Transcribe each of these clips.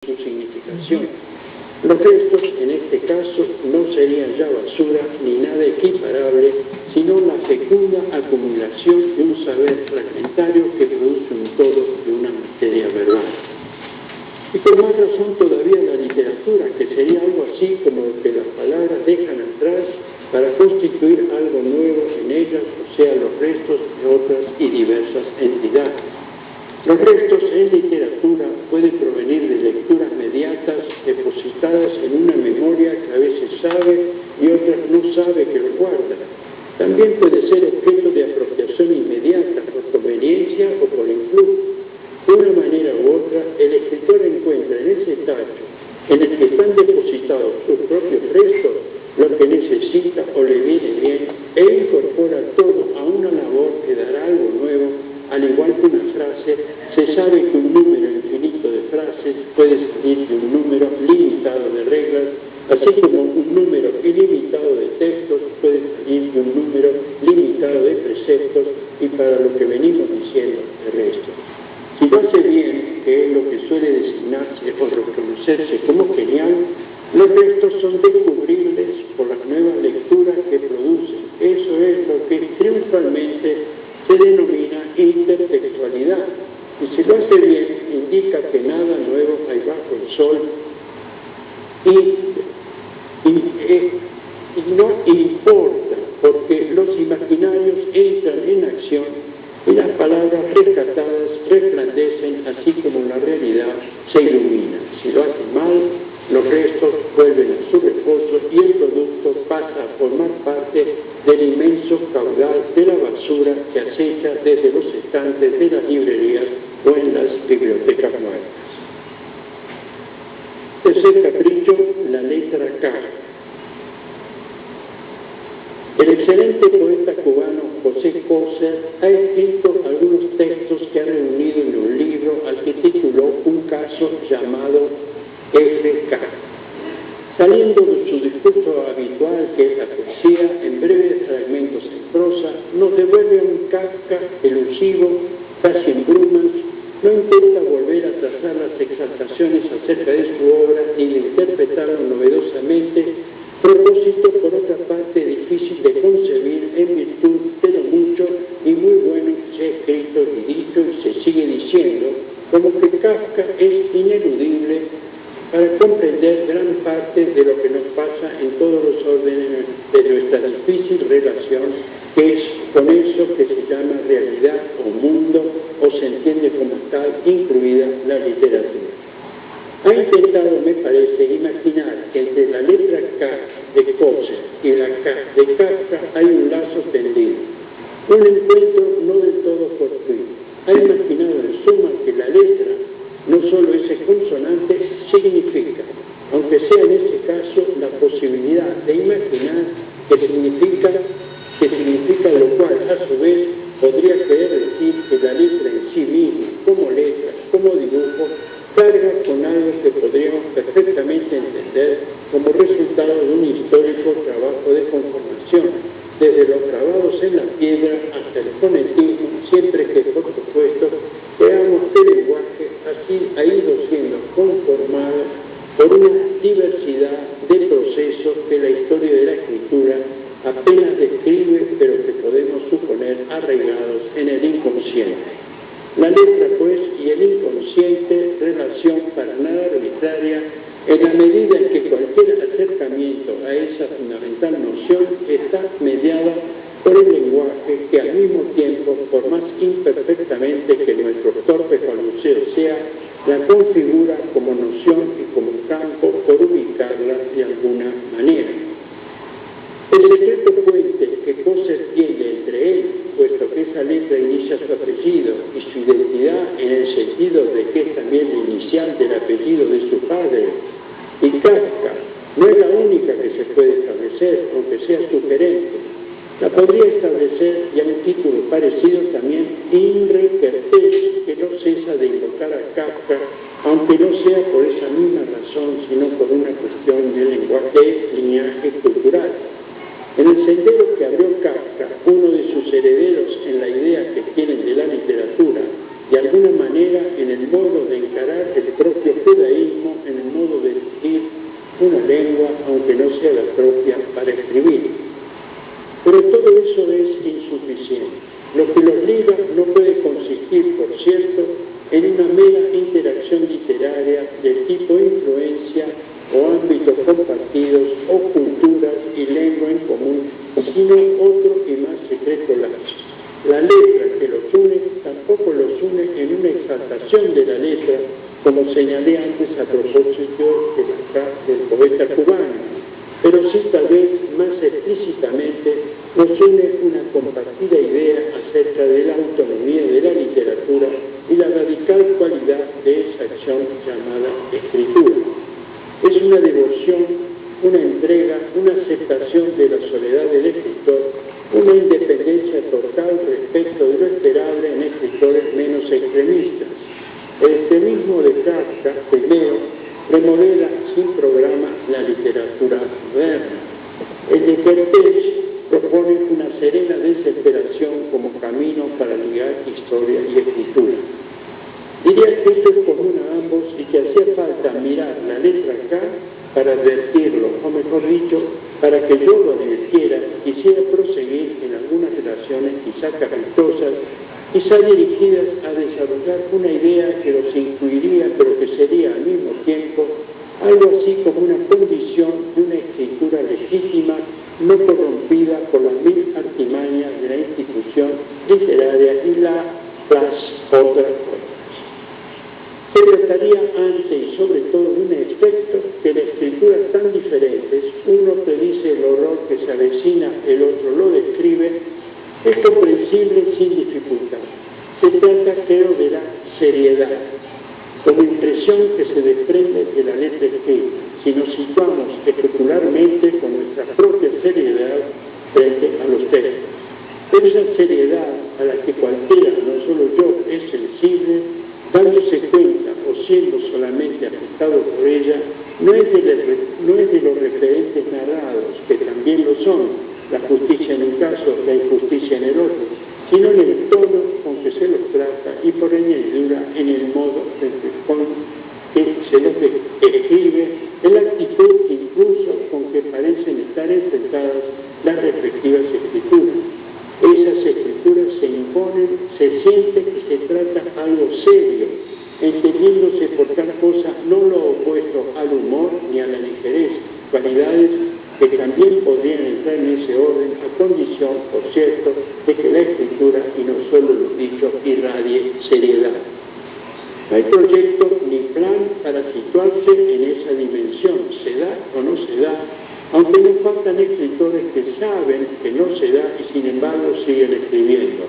su significación. Los restos, en este caso, no serían ya basura ni nada equiparable, sino la fecunda acumulación de un saber fragmentario que produce un todo de una materia verbal. Y por más razón todavía la literatura, que sería algo así como lo que las palabras dejan atrás para constituir algo nuevo en ellas, o sea, los restos de otras y diversas entidades. Los restos en literatura pueden provenir de lecturas mediatas depositadas en una memoria que a veces sabe y otras no sabe que lo guarda. También puede ser objeto de apropiación inmediata por conveniencia o por influjo. De una manera u otra, el escritor encuentra en ese tacho en el que están depositados sus propios restos lo que necesita o le viene bien e incorpora todo a una labor que dará algo nuevo. Al igual que una frase, se sabe que un número infinito de frases puede salir de un número limitado de reglas, así como un número ilimitado de textos puede salir de un número limitado de preceptos, y para lo que venimos diciendo de restos. Si lo hace bien, que es lo que suele designarse o reconocerse como genial, los restos son descubribles por las nuevas lecturas que producen. Eso es lo que triunfalmente se denomina intertextualidad, y si lo hace bien indica que nada nuevo hay bajo el sol y no importa, porque los imaginarios entran en acción y las palabras rescatadas resplandecen, así como la realidad se ilumina. Si lo hace mal, los restos vuelven a su reposo y el producto pasa a formar parte del inmenso caudal de la basura que acecha desde los estantes de las librerías o en las bibliotecas muertas. Tercer capricho, la letra K. El excelente poeta cubano José Coser ha escrito algunos textos que ha reunido en un libro al que tituló Un caso llamado FK. Saliendo de su discurso habitual, que es la poesía, en breves fragmentos en prosa, nos devuelve un Kafka elusivo, casi en brumas. No intenta volver a trazar las exaltaciones acerca de su obra ni de interpretarlo novedosamente, propósito por otra parte difícil de concebir en virtud de lo mucho y muy bueno que se ha escrito y dicho y se sigue diciendo, como que Kafka es ineludible para comprender gran parte de lo que nos pasa en todos los órdenes de nuestra difícil relación, que es con eso que se llama realidad o mundo, o se entiende como tal, incluida la literatura. Ha intentado, me parece, imaginar que entre la letra K de Coser y la K de Kafka hay un lazo tendido, un encuentro no del todo fortuito. Ha imaginado en suma que la letra, no solo ese consonante, significa, aunque sea en este caso, la posibilidad de imaginar que significa, lo cual a su vez podría querer decir que la letra en sí misma, como letra, como dibujo, carga con algo que podríamos perfectamente entender como resultado de un histórico trabajo de conformación, desde los grabados en la piedra hasta el fonetismo, siempre que, por supuesto, veamos que el lenguaje así ha ido siendo conformado por una diversidad de procesos que la historia de la escritura apenas describe, pero que podemos suponer arraigados en el inconsciente. La letra, pues, y el inconsciente, relación para nada arbitraria, en la medida en que cualquier acercamiento a esa fundamental noción está mediada por el lenguaje que al mismo tiempo, por más imperfectamente que nuestro torpe balbuceo sea, la configura como noción y como campo por ubicarla de alguna manera. El secreto puente que Coser tiene entre él, puesto que esa letra inicia su apellido y su identidad en el sentido de que es también la inicial del apellido de su padre, y Kafka, no es la única que se puede establecer, aunque sea sugerente. La podría establecer, y a un título parecido también, Imre Kertész, que no cesa de invocar a Kafka, aunque no sea por esa misma razón, sino por una cuestión de lenguaje, lineaje cultural. En el sendero que abrió Kafka, uno de sus herederos en la idea que tienen de la literatura, de alguna manera en el modo de encarar el propio judaísmo, en el modo de elegir una lengua, aunque no sea la propia, para escribir. Pero todo eso es insuficiente. Lo que los liga no puede consistir, por cierto, en una mera interacción literaria del tipo influencia o ámbitos compartidos o culturas y lengua en común, sino otro y más secreto lazo. La letra que los une tampoco los une en una exaltación de la letra, como señalé antes a propósito del poeta cubano, pero sí tal vez más explícitamente nos une una compartida idea acerca de la autonomía de la literatura y la radical cualidad de esa acción llamada escritura. Es una devoción, una entrega, una aceptación de la soledad del escritor, una independencia total respecto de lo esperable en escritores menos extremistas. El extremismo de Kafka, primero, remodela sin programa la literatura moderna. El de Kertész propone una serena desesperación como camino para ligar historia y escritura. Diría que esto es común a ambos y que hacía falta mirar la letra K para advertirlo, o mejor dicho, para que yo lo advirtiera, quisiera proseguir en algunas relaciones quizá capitosas, quizá dirigidas a desarrollar una idea que los incluiría, pero que sería al mismo tiempo algo así como una condición de una escritura legítima, no corrompida por las mil artimañas de la institución literaria y las otras cosas. Se trataría antes y sobre todo de un efecto que de escrituras tan diferentes, uno predice el horror que se avecina, el otro lo describe, es comprensible sin dificultad. Se trata, creo, de la seriedad, como impresión que se desprende de la letra escrita, si nos situamos especularmente con nuestra propia seriedad frente a los textos. Pero esa seriedad a la que cualquiera, no solo yo, es sensible, dándose cuenta o siendo solamente afectado por ella, no es de los referentes narrados, que también lo son, la justicia en un caso, la injusticia en el otro, sino en el tono con que se los trata y por añadidura en el modo con que se los escribe, en la actitud incluso con que parecen estar enfrentadas las respectivas escrituras. Esas escrituras se imponen, se siente que se trata algo serio, entendiéndose por tal cosa no lo opuesto al humor ni a la ligereza, cualidades que también podrían entrar en ese orden, a condición, por cierto, de que la escritura, y no solo lo dicho, irradie seriedad. No hay proyecto ni plan para situarse en esa dimensión, se da o no se da, aunque nos faltan escritores que saben que no se da y sin embargo siguen escribiendo.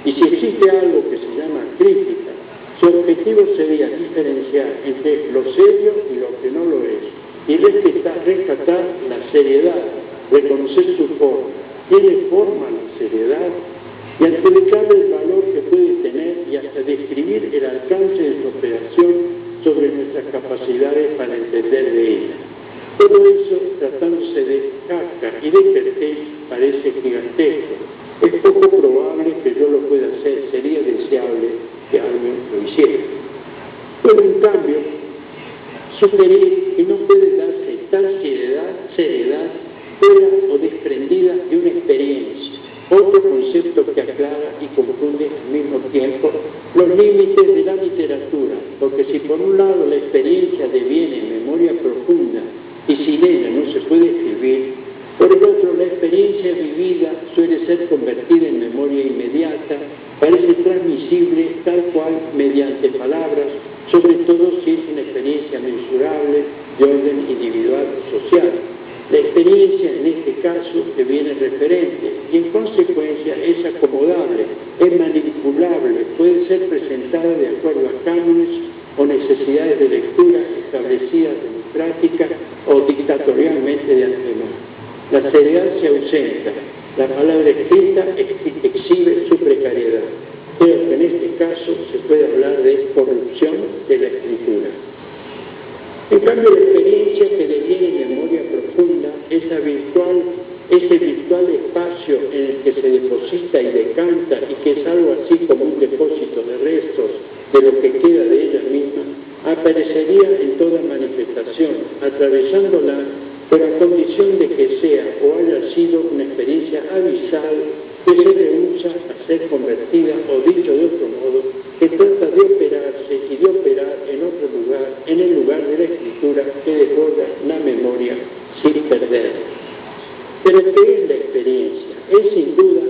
Y si existe algo que se llama crítica, su objetivo sería diferenciar entre lo serio y lo que no lo es, y rescatar la seriedad, reconocer su forma. ¿Tiene forma la seriedad? Y adjudicarle el valor que puede tener y hasta describir el alcance de su operación sobre nuestras capacidades para entender de ella. Todo eso, tratándose de Kafka y de Kertész, parece gigantesco. Es poco probable que yo lo pueda hacer, sería deseable que alguien lo hiciera. Pero en cambio, sugerir que no puede darse tal seriedad fuera o desprendida de una experiencia, otro concepto que aclara y confunde al mismo tiempo los límites de la literatura, porque si por un lado la experiencia deviene en memoria profunda y sin ella no se puede escribir, por el otro la experiencia vivida suele ser convertida en memoria inmediata, parece transmisible tal cual mediante palabras, sobre todo si es una experiencia mensurable de orden individual o social. La experiencia en este caso deviene referente y en consecuencia es acomodable, es manipulable, puede ser presentada de acuerdo a cánones o necesidades de lectura establecidas democrática o dictatorialmente de antemano. La seriedad se ausenta, la palabra escrita exhibe su precariedad. Creo que en este caso se puede hablar de corrupción de la escritura. En cambio, la experiencia que deviene en memoria profunda, esa virtual ese virtual espacio en el que se deposita y decanta y que es algo así como un depósito de restos de lo que queda de ella misma, aparecería en toda manifestación, atravesándola, pero a condición de que sea o haya sido una experiencia abisal que se rehúsa a ser convertida, o dicho de otro modo, que trata de operarse y de operar en otro lugar, en el lugar de la escritura que desborda la memoria sin perderla. Pero ¿qué es la experiencia? Es sin duda,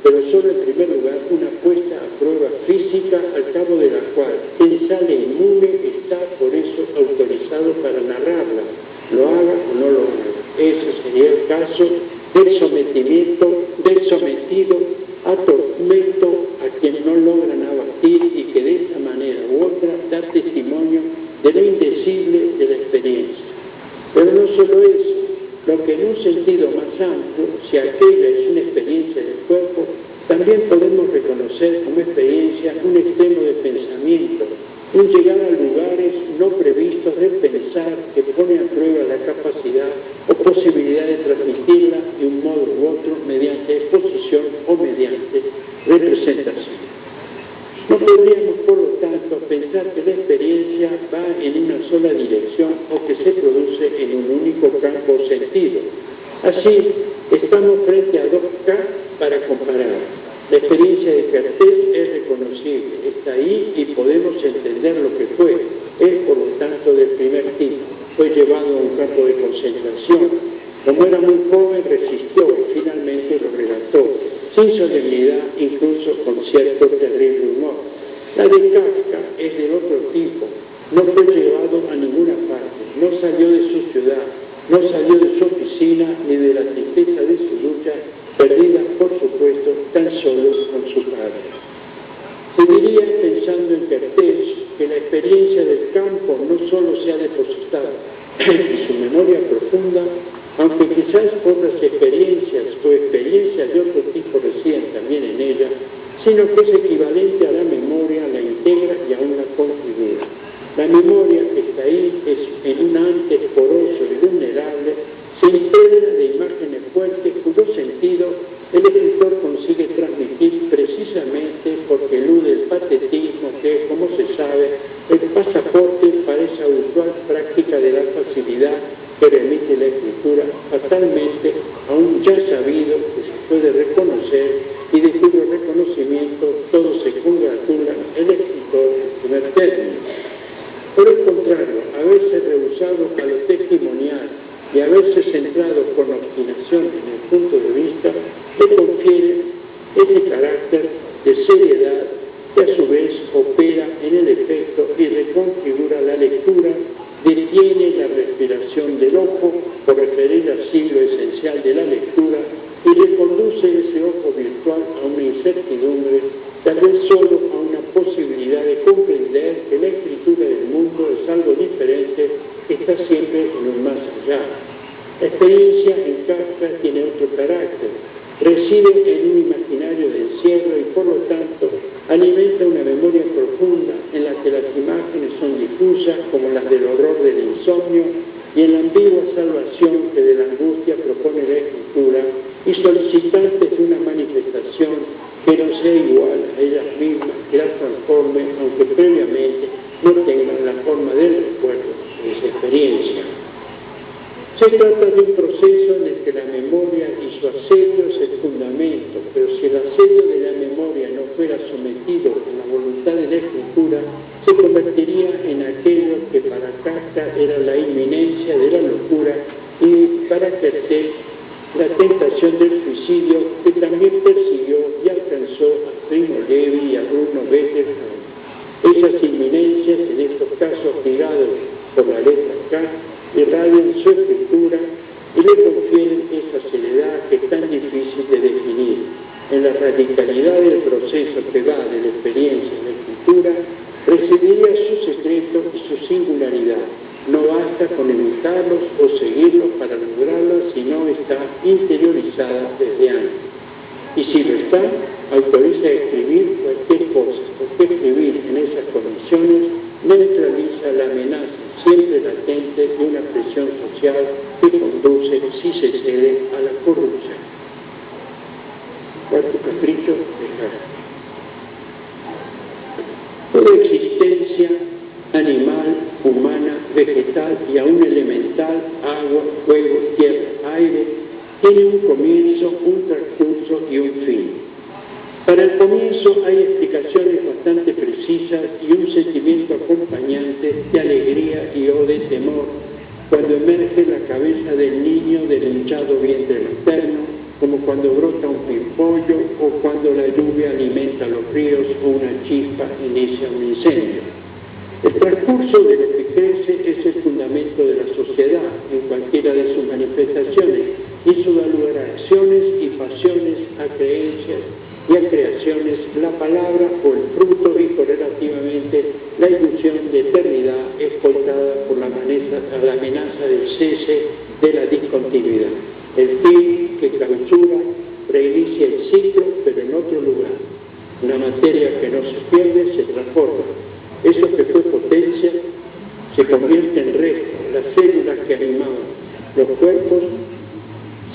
pero solo en primer lugar, una puesta a prueba física al cabo de la cual quien sale inmune está por eso autorizado para narrarla, lo haga o no lo haga. Ese sería el caso del sometido a tormento a quien no logran abatir y que de esta manera u otra da testimonio de lo indecible de la experiencia. Pero no solo eso, lo que en un sentido más amplio, si aquella es una experiencia del cuerpo, también podemos reconocer como experiencia un extremo de pensamiento, un llegar a lugares no previstos de pensar que pone a prueba la capacidad o posibilidad de transmitirla de un modo u otro mediante exposición o mediante representación. No podríamos, por lo tanto, pensar que la experiencia va en una sola dirección o que se produce en un único campo o sentido. Así, estamos frente a dos casos para comparar. La experiencia de Cartés es reconocible, está ahí y podemos entender lo que fue. Es, por lo tanto, del primer tipo. Fue llevado a un campo de concentración. Como era muy joven, resistió y finalmente lo relató, sin solemnidad, incluso con cierto terrible humor. La de Kafka es del otro tipo. No fue llevado a ninguna parte, no salió de su ciudad, no salió de su oficina ni de la tristeza de su lucha, perdida, por supuesto, tan solo con su padre. Se diría, pensando en Cartés, que la experiencia del campo no solo se ha depositado en su memoria profunda, aunque quizás otras experiencias o experiencias de otro tipo residen también en ella, sino que es equivalente a la memoria, la integra y aún la configura. La memoria que está ahí es en un antes poroso y vulnerable, se integra de imágenes fuertes cuyo sentido el escritor consigue transmitir precisamente porque elude el patetismo que es, como se sabe, el pasaporte para esa usual práctica de la facilidad que remite la escritura, fatalmente aún ya sabido que se puede reconocer y de cuyo reconocimiento todos se congratulan el escritor en primer término. Por el contrario, haberse rehusado a lo testimonial y haberse centrado con obstinación en el punto de vista le confiere ese carácter de seriedad que a su vez opera en el efecto y reconfigura la lectura, detiene la respiración del ojo, por referir así lo esencial de la lectura, y reconduce ese ojo virtual a una incertidumbre, tal vez solo a una posibilidad de comprender que la escritura del mundo es algo diferente, que está siempre en un más allá. La experiencia en Kafka tiene otro carácter, reside en un imaginario de encierro y por lo tanto alimenta una memoria profunda en la que las imágenes son difusas como las del horror del insomnio y en la ambigua salvación que de la angustia propone la escritura y solicitantes de una manifestación que no sea igual a ellas mismas, que las transforme, aunque previamente no tengan la forma del recuerdo de esa experiencia. Se trata de un proceso en el que la memoria y su asedio es el fundamento, pero si el asedio de la memoria no fuera sometido a la voluntad de la escritura, se convertiría en aquello que para Kafka era la inminencia de la locura y para Cartés la tentación del suicidio que también persiguió y alcanzó a Primo Levi y a Bruno Bettelheim. Esas inminencias, en estos casos ligados por la letra K, irradian su escritura y le confieren esa seriedad que es tan difícil de definir. En la radicalidad del proceso que va de la experiencia a la escritura, residiría su secreto y su singularidad. No basta con imitarlos o seguirlos para lograrlos, sino está interiorizada desde antes. Y si lo está, autoriza a escribir cualquier cosa, porque escribir en esas condiciones neutraliza la amenaza siempre latente de una presión social que conduce, si se cede, a la corrupción. Cuarto capricho, dejar. Toda existencia animal, humana, vegetal y aún elemental, agua, fuego, tierra, aire, tiene un comienzo, un transcurso y un fin. Para el comienzo hay explicaciones bastante precisas y un sentimiento acompañante de alegría y o de temor cuando emerge la cabeza del niño del hinchado vientre materno, como cuando brota un pimpollo o cuando la lluvia alimenta los ríos o una chispa inicia un incendio. El transcurso de lo que crece es el fundamento de la sociedad en cualquiera de sus manifestaciones y eso da lugar a acciones y pasiones, a creencias y a creaciones, la palabra o el fruto y correlativamente la ilusión de eternidad escoltada por la amenaza del cese de la discontinuidad. El fin que clausura reinicia el ciclo, pero en otro lugar. Una materia que no se pierde se transforma. Eso que fue potencia se convierte en resto. Las células que animaban los cuerpos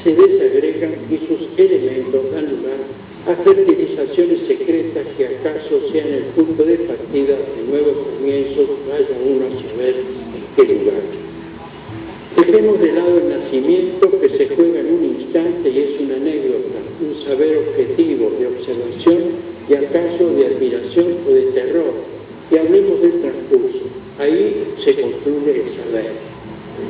se desagregan y sus elementos dan lugar a fertilizaciones secretas que acaso sean el punto de partida de nuevos comienzos, vaya uno a saber en qué lugar. Dejemos de lado el nacimiento que se juega en un instante y es una anécdota, un saber objetivo de observación y acaso de admiración o de terror, y hablemos del transcurso. Ahí se construye el saber.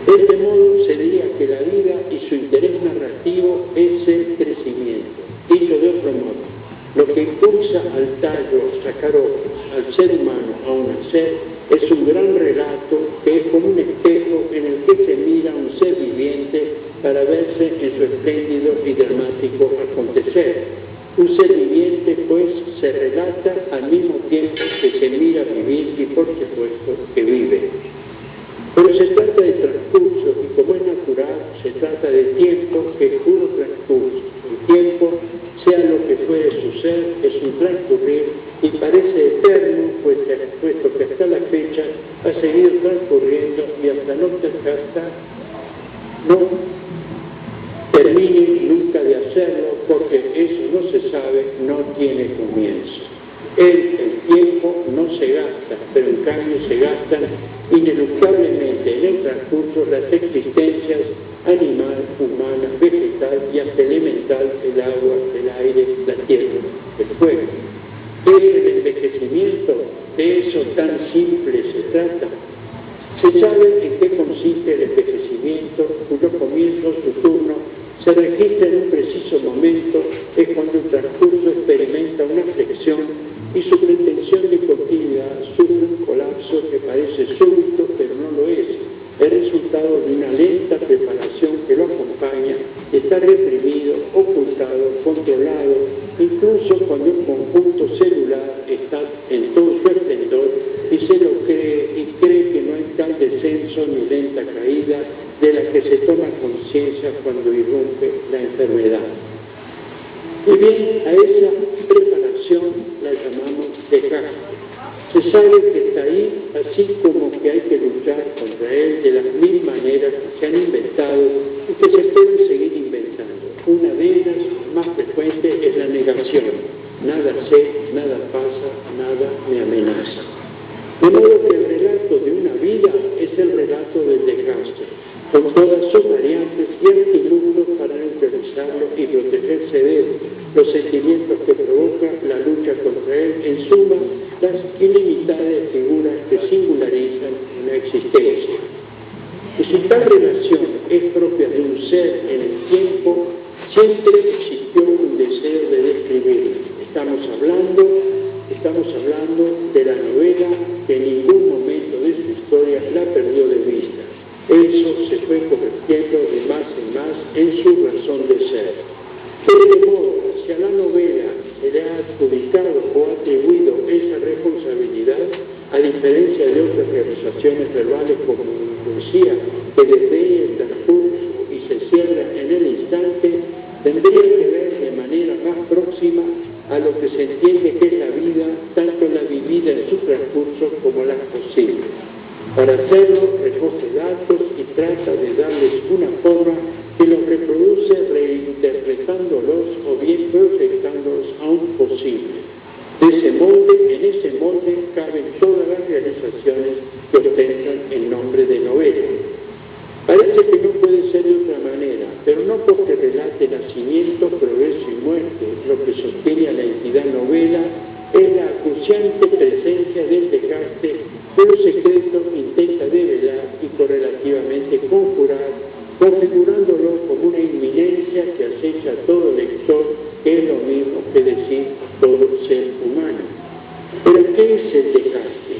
De este modo se diría que la vida y su interés narrativo es el crecimiento. Dicho de otro modo, lo que impulsa al tallo a sacar ojos, al ser humano a un nacer, es un gran relato que es como un espejo en el que se mira un ser viviente para verse en su espléndido y dramático acontecer. Un ser viviente, pues, se relata al mismo tiempo que se mira vivir y, por supuesto, que vive. Pero se trata de transcurso y, como es natural, se trata de tiempo que es puro transcurso. El tiempo, sea lo que fuere su ser, es un transcurrir y parece eterno, puesto que hasta la fecha ha seguido transcurriendo y hasta no termine nunca de hacerlo, porque eso no se sabe, no tiene comienzo. El tiempo no se gasta, pero en cambio se gastan ineluctablemente en el transcurso las existencias animal, humana, vegetal y hasta elemental, el agua, el aire, la tierra, el fuego. ¿Qué es el envejecimiento? De eso tan simple se trata. Se sabe en qué consiste el envejecimiento, cuyo comienzo, su turno, se registra en un preciso momento, es cuando el transcurso experimenta una flexión y su pretensión de continuidad sufre un colapso que parece súbito, pero no lo es. Es resultado de una lenta preparación que lo acompaña, está reprimido, ocultado, controlado, incluso cuando un conjunto celular está en todo su esplendor y se lo cree y cree que no hay tal descenso ni lenta caída de la que se toma conciencia cuando irrumpe la enfermedad. Y bien, a esa preparación la llamamos desgaste. Se sabe que está ahí, así como que hay que luchar contra él de las mil maneras que se han inventado y que se pueden seguir inventando. Una de ellas, más frecuente, es la negación. Nada sé, nada pasa, nada me amenaza. De modo que el relato de una vida es el relato del desgaste, con todas sus variantes y artilugios para neutralizarlo y protegerse de él, los sentimientos que provoca la lucha contra él, en suma, las ilimitadas figuras que singularizan una existencia. Y si tal relación es propia de un ser en el tiempo, siempre existió un deseo de describirla. Estamos hablando de la novela que en ningún momento de su historia la perdió de vista. Eso se fue convirtiendo de más en más en su razón de ser. De este modo, si a la novela se le ha adjudicado o atribuido esa responsabilidad, a diferencia de otras realizaciones verbales como la poesía, que desde el transcurso y se cierra en el instante, tendría que ver de manera más próxima a lo que se entiende que es la vida, tanto la vivida en su transcurso como la posible. Para hacerlo, recoge datos y trata de darles una forma que los reproduce reinterpretándolos o bien proyectándolos a un posible. En ese molde caben todas las realizaciones que ostentan el nombre de novela. Parece que no puede ser de otra manera, pero no porque relate nacimiento, progreso y muerte. Lo que sostiene a la entidad novela es la acuciante presencia del desgaste que los secretos intenta develar y correlativamente conjurar, configurándolo como una inminencia que acecha a todo lector, que es lo mismo que decir a todo ser humano. ¿Pero qué es el desgaste?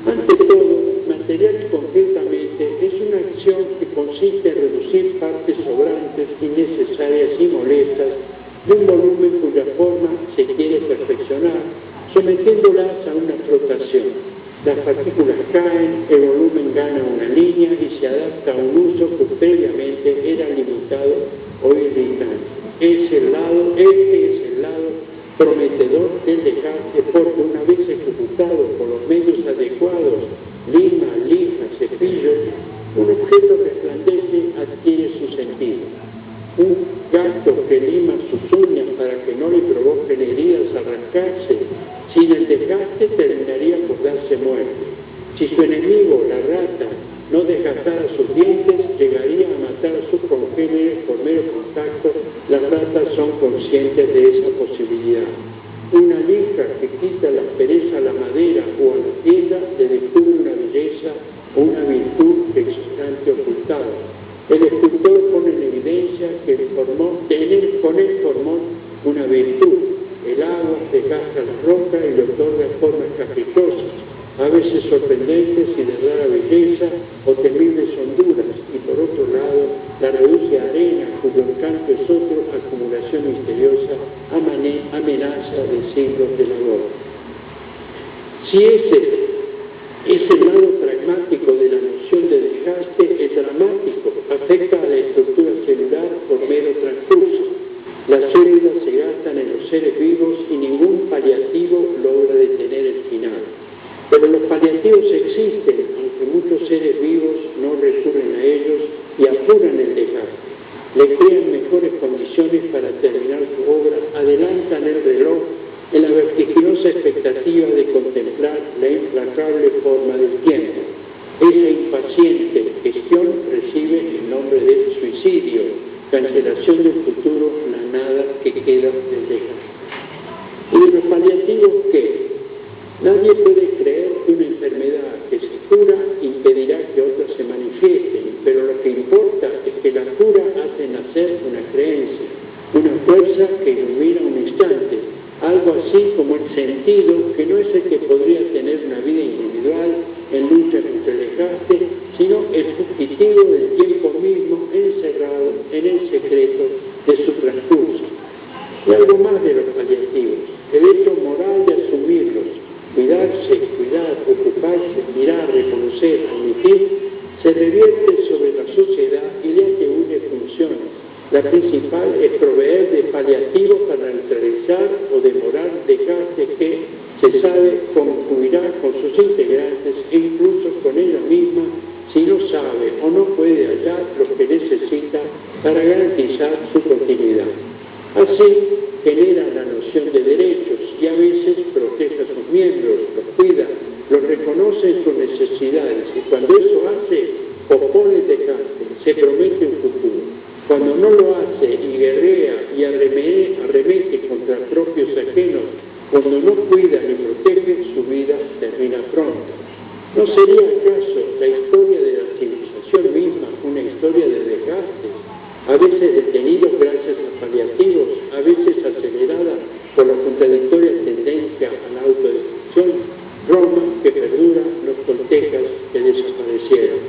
Ante todo, material y concretamente, es una acción que consiste en reducir partes sobrantes, innecesarias y molestas de un volumen cuya forma se quiere perfeccionar, sometiéndolas a una flotación. Las partículas caen, el volumen gana una línea y se adapta a un uso que previamente era limitado o irritante. Este es el lado prometedor del desgaste, porque una vez ejecutado por los medios adecuados, lima, lija, cepillo, un objeto resplandece adquiere su sentido. Un gato que lima sus uñas para que no le provoquen heridas al rascarse, sin el desgaste terminaría por darse muerte. Si su enemigo, la rata, no desgastara sus dientes, llegaría a matar a sus congéneres por mero contacto. Las ratas son conscientes de esa posibilidad. Una lija que quita la aspereza a la madera o a la piedra le descubre una belleza o una virtud que existante ocultaba. El escultor pone en evidencia que con él formó una virtud. El agua desgasta la roca y le otorga formas caprichosas, a veces sorprendentes y de rara belleza o temibles honduras, y por otro lado la reduce a arena, cuyo encanto es otra acumulación misteriosa, amenaza de siglos de labor. Si ese es el lado pragmático de la noción de desgaste, es dramático, afecta a la estructura celular por mero transcurso. Las células se gastan en los seres vivos y ningún paliativo logra detener el final. Pero los paliativos existen, aunque muchos seres vivos no recurren a ellos y apuran el desgaste. Le crean mejores condiciones para terminar su obra, adelantan el reloj en la vertiginosa expectativa de contemplar la implacable forma del tiempo. Esa impaciente gestión recibe el nombre de suicidio, cancelación del futuro, la nada que queda del desgaste. ¿Y de los paliativos qué? Nadie puede creer que una enfermedad que se cura impedirá que otras se manifiesten, pero lo que importa es que la cura hace nacer una creencia, una fuerza que ilumina un instante, algo así como el sentido que no es el que podría tener una vida individual en lucha contra el desgaste, sino el fugitivo del tiempo mismo encerrado en el secreto de su transcurso. Y algo más de los paliativos, el hecho moral de asumirlos, cuidarse, cuidar, ocuparse, mirar, reconocer, admitir, se revierte sobre la sociedad y le atribuye funciones. La principal es proveer de paliativos para neutralizar o demorar desgaste que se sabe concluirá con sus integrantes e incluso con ella misma si no sabe o no puede hallar lo que necesita para garantizar su continuidad. Así genera la noción de derechos y a veces protege a sus miembros, los cuida, los reconoce en sus necesidades y cuando eso hace, pospone el desgaste, se promete un futuro. Cuando no lo hace y guerrea y arremete contra propios ajenos, cuando no cuida ni protege, su vida termina pronto. ¿No sería acaso la historia de la civilización misma una historia de desgaste? A veces detenidos gracias a paliativos, a veces acelerada por la contradictoria tendencia a la autodestrucción, Roma que perdura, los toltecas que desaparecieron.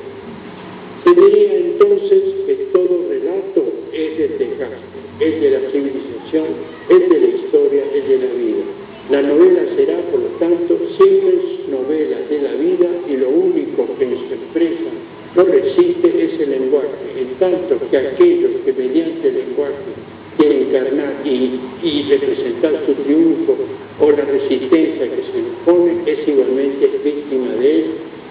Se diría entonces que todo relato es del desgaste, es de la civilización, es de la historia, es de la vida. La novela será, por lo tanto, siempre novela de la vida y lo único que nos expresa no resiste es el lenguaje, en tanto que aquellos que mediante el lenguaje quieren encarnar y representar su triunfo o la resistencia que se impone es igualmente víctima de él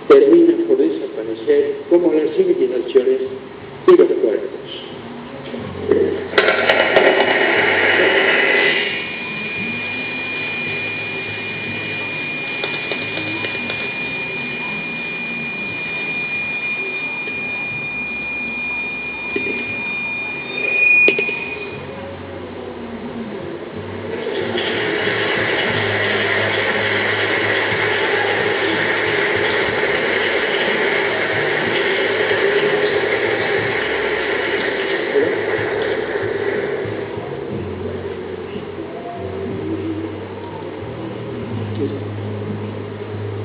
termina por desaparecer como las civilizaciones y los cuerpos.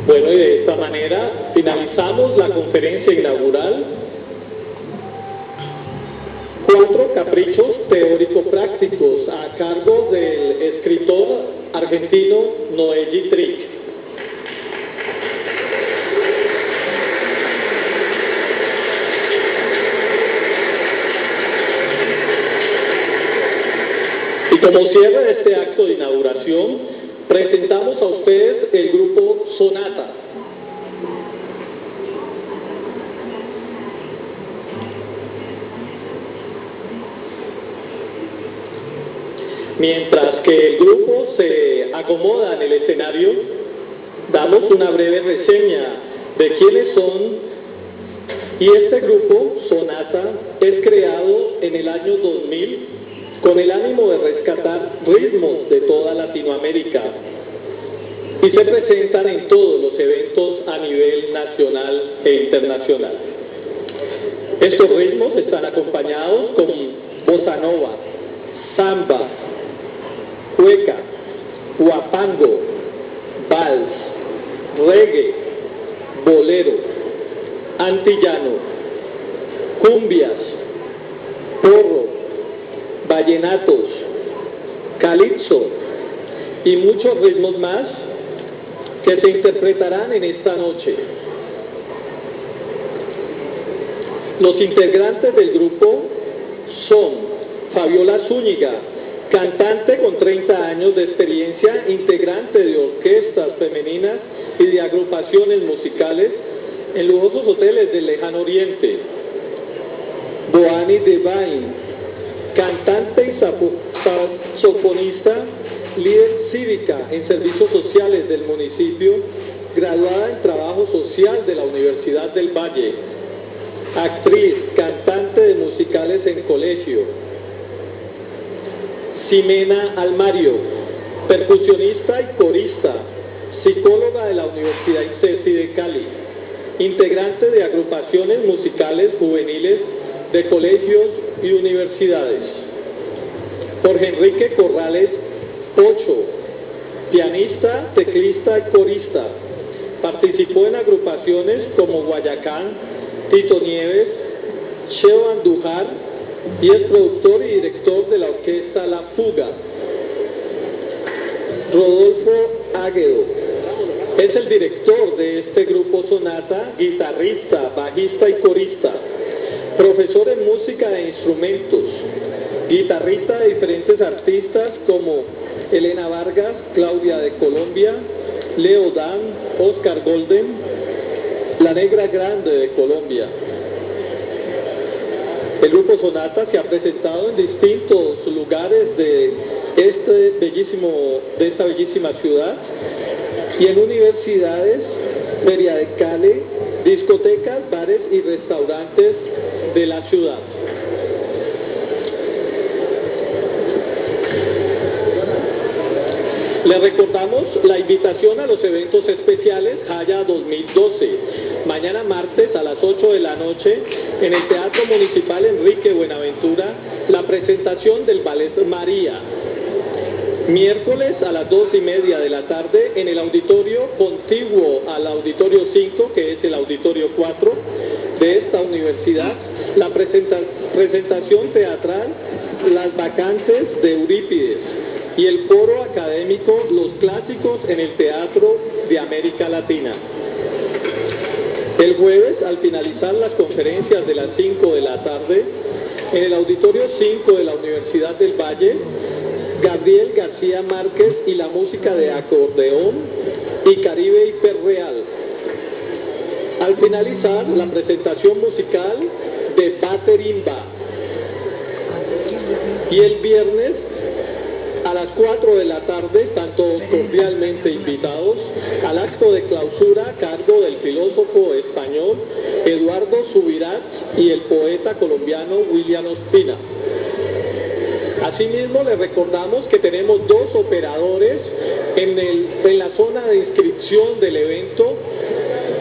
Bueno, y de esta manera finalizamos la conferencia inaugural. 4 caprichos teórico-prácticos a cargo del escritor argentino Noé Gittrich. Y como cierre de este acto de inauguración, presentamos a ustedes el grupo Sonata. Mientras que el grupo se acomoda en el escenario, damos una breve reseña de quiénes son. Y este grupo, Sonata, es creado en el año 2000 con el ánimo de rescatar ritmos de toda Latinoamérica y se presentan en todos los eventos a nivel nacional e internacional. Estos ritmos están acompañados con bossa nova, samba, cueca, huapango, vals, reggae, bolero, antillano, cumbias, porro, vallenatos, calipso y muchos ritmos más que se interpretarán en esta noche. Los integrantes del grupo son Fabiola Zúñiga, cantante con 30 años de experiencia, integrante de orquestas femeninas y de agrupaciones musicales en lujosos hoteles del Lejano Oriente. Boani Devine, cantante y saxofonista, líder cívica en servicios sociales del municipio, graduada en trabajo social de la Universidad del Valle, actriz, cantante de musicales en colegio. Ximena Almario, percusionista y corista, psicóloga de la Universidad ICESI de Cali, integrante de agrupaciones musicales juveniles de colegios y universidades. Jorge Enrique Corrales Pocho, pianista, teclista y corista. Participó en agrupaciones como Guayacán, Tito Nieves, Cheo Andújar y es productor y director de la orquesta La Fuga. Rodolfo Águedo es el director de este grupo Sonata, guitarrista, bajista y corista, profesor en música e instrumentos, guitarrista de diferentes artistas como Elena Vargas, Claudia de Colombia, Leo Dan, Oscar Golden, La Negra Grande de Colombia. El grupo Sonata se ha presentado en distintos lugares de esta bellísima ciudad y en universidades, Feria de Cali, discotecas, bares y restaurantes de la ciudad. Les recordamos la invitación a los eventos especiales Jaya 2012, mañana martes a las 8 de la noche en el Teatro Municipal Enrique Buenaventura, la presentación del Ballet María. Miércoles a las 2:30 de la tarde en el auditorio contiguo al auditorio 5, que es el auditorio 4 de esta universidad, la presentación teatral Las Vacantes de Eurípides y el foro académico Los Clásicos en el Teatro de América Latina. El jueves, al finalizar las conferencias de las 5 de la tarde, en el auditorio 5 de la Universidad del Valle, Gabriel García Márquez y la música de acordeón y Caribe Hiperreal. Al finalizar, la presentación musical de Baterimba. Y el viernes a las 4 de la tarde están todos cordialmente invitados al acto de clausura a cargo del filósofo español Eduardo Subirats y el poeta colombiano William Ospina. Asimismo, les recordamos que tenemos 2 operadores en la zona de inscripción del evento,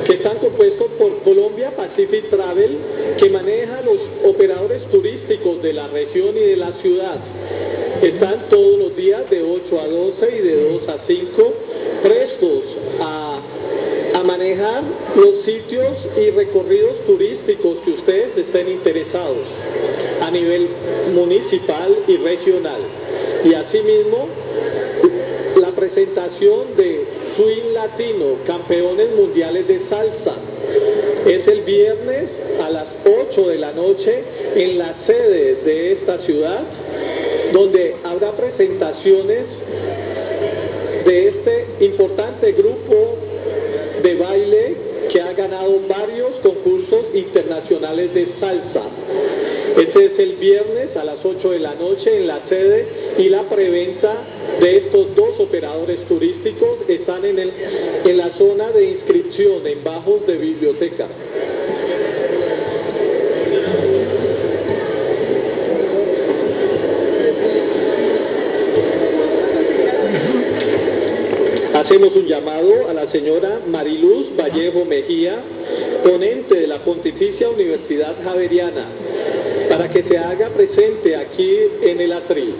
que están compuestos por Colombia Pacific Travel, que maneja los operadores turísticos de la región y de la ciudad. Están todos los días de 8 a 12 y de 2 a 5 prestos a manejar los sitios y recorridos turísticos que ustedes estén interesados a nivel municipal y regional. Y asimismo, la presentación de Swing Latino, campeones mundiales de salsa, es el viernes a las 8 de la noche en la sede de esta ciudad, donde habrá presentaciones de este importante grupo de baile que ha ganado varios concursos internacionales de salsa. Este es el viernes a las 8 de la noche en la sede, y la preventa de estos 2 operadores turísticos están en la zona de inscripción en bajos de biblioteca. Hacemos un llamado a la señora Mariluz Vallejo Mejía, ponente de la Pontificia Universidad Javeriana, para que se haga presente aquí en el atril.